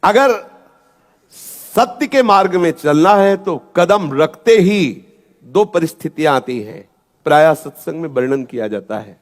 अगर सत्य के मार्ग में चलना है तो कदम रखते ही दो परिस्थितियां आती हैं, प्रायः सत्संग में वर्णन किया जाता है।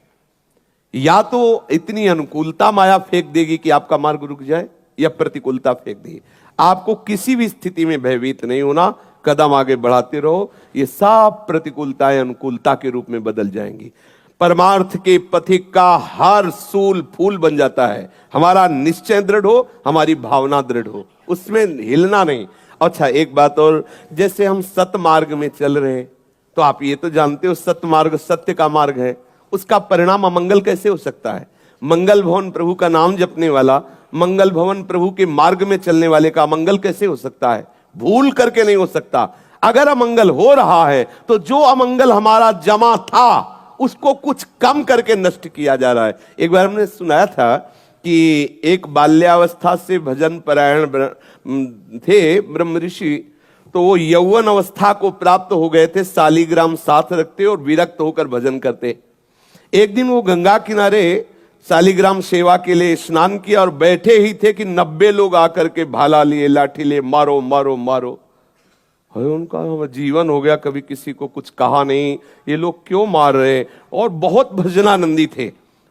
या तो इतनी अनुकूलता माया फेंक देगी कि आपका मार्ग रुक जाए, या प्रतिकूलता फेंक देगी। आपको किसी भी स्थिति में भयभीत नहीं होना, कदम आगे बढ़ाते रहो, ये सब प्रतिकूलताएं अनुकूलता के रूप में बदल जाएंगी। परमार्थ के पथिक का हर सूल फूल बन जाता है। हमारा निश्चय दृढ़ हो, हमारी भावना दृढ़ हो, उसमें हिलना नहीं। अच्छा, एक बात और, जैसे हम सत्य मार्ग में चल रहे हैं तो आप ये तो जानते हो सत्य मार्ग सत्य का मार्ग है, उसका परिणाम अमंगल कैसे हो सकता है? मंगल भवन प्रभु का नाम जपने वाला, मंगल भवन प्रभु के मार्ग में चलने वाले का अमंगल कैसे हो सकता है? भूल करके नहीं हो सकता। अगर अमंगल हो रहा है तो जो अमंगल हमारा जमा था उसको कुछ कम करके नष्ट किया जा रहा है। एक बार हमने सुनाया था कि एक बाल्यावस्था से भजन परायण थे ब्रह्म ऋषि, तो वो यौवन अवस्था को प्राप्त हो गए थे, शालिग्राम साथ रखते और विरक्त होकर भजन करते। एक दिन वो गंगा किनारे शालिग्राम सेवा के लिए स्नान किया और बैठे ही थे कि 90 लोग आकर के भाला लिए, लाठी लिए, मारो मारो मारो। उनका जीवन हो गया, कभी किसी को कुछ कहा नहीं, ये लोग क्यों मार रहे? और बहुत भजनानंदी थे।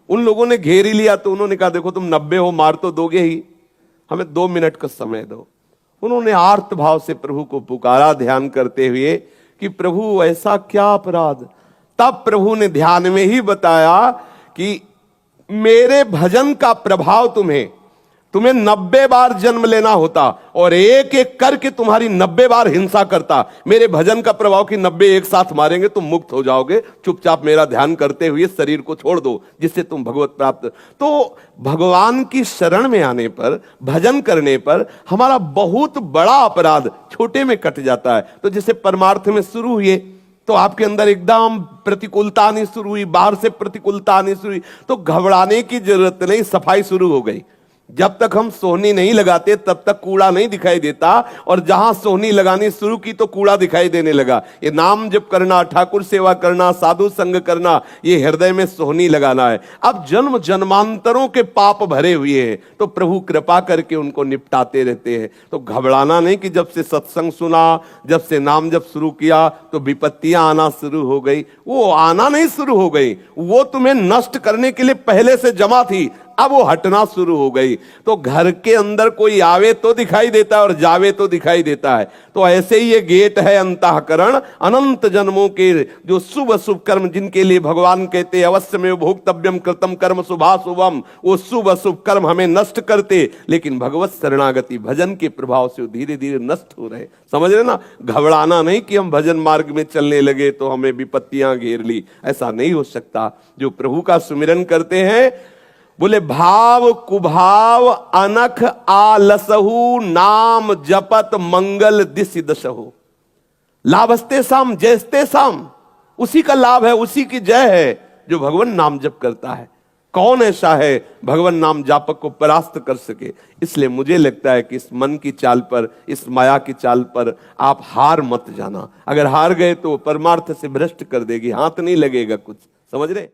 उन लोगों ने घेर ही लिया तो उन्होंने कहा देखो तुम 90 हो, मार तो दोगे ही, हमें 2 मिनट का समय दो। उन्होंने आर्त भाव से प्रभु को पुकारा, ध्यान करते हुए कि प्रभु ऐसा क्या अपराध। तब प्रभु ने ध्यान में ही बताया कि मेरे भजन का प्रभाव तुम्हें 90 बार जन्म लेना होता और एक एक करके तुम्हारी 90 बार हिंसा करता। मेरे भजन का प्रभाव कि 90 एक साथ मारेंगे तुम मुक्त हो जाओगे, चुपचाप मेरा ध्यान करते हुए शरीर को छोड़ दो, जिससे तुम भगवत प्राप्त। तो भगवान की शरण में आने पर, भजन करने पर हमारा बहुत बड़ा अपराध छोटे में कट जाता है। तो जैसे परमार्थ में शुरू हुए तो आपके अंदर एकदम प्रतिकूलता आनी शुरू हुई, बाहर से प्रतिकूलता आनी शुरू हुई, तो घबराने की जरूरत नहीं, सफाई शुरू हो गई। जब तक हम सोहनी नहीं लगाते तब तक कूड़ा नहीं दिखाई देता, और जहां सोहनी लगानी शुरू की तो कूड़ा दिखाई देने लगा। ये नाम जप करना, ठाकुर सेवा करना, साधु संग करना, ये हृदय में सोहनी लगाना है। अब जन्म जन्मांतरों के पाप भरे हुए हैं तो प्रभु कृपा करके उनको निपटाते रहते हैं। तो घबराना नहीं कि जब से सत्संग सुना, जब से नाम जप शुरू किया तो विपत्तियां आना शुरू हो गई। वो आना नहीं शुरू हो गई, वो तुम्हें नष्ट करने के लिए पहले से जमा थी, अब वो हटना शुरू हो गई। तो घर के अंदर कोई आवे तो दिखाई देता है और जावे तो दिखाई देता है। तो ऐसे ही ये गेट है अंतःकरण, अनंत जन्मों के जो शुभ अशुभ कर्म, जिनके लिए भगवान कहते हैं अवश्य में भोक्तव्यम कृतम कर्म शुभाशुभम, वो शुभ अशुभ कर्म हमें नष्ट करते, लेकिन भगवत शरणागति भजन के प्रभाव से धीरे धीरे नष्ट हो रहे। समझ रहे ना? घबराना नहीं कि हम भजन मार्ग में चलने लगे तो हमें विपत्तियां घेर ली, ऐसा नहीं हो सकता। जो प्रभु का सुमिरन करते हैं, बोले भाव कुभाव अनख आलसहु, नाम जपत मंगल दिशि दशहु। लाभस्ते साम जयस्ते साम, उसी का लाभ है, उसी की जय है जो भगवान नाम जप करता है। कौन ऐसा है भगवान नाम जापक को परास्त कर सके? इसलिए मुझे लगता है कि इस मन की चाल पर, इस माया की चाल पर आप हार मत जाना। अगर हार गए तो परमार्थ से भ्रष्ट कर देगी, हाथ नहीं लगेगा कुछ। समझ रहे?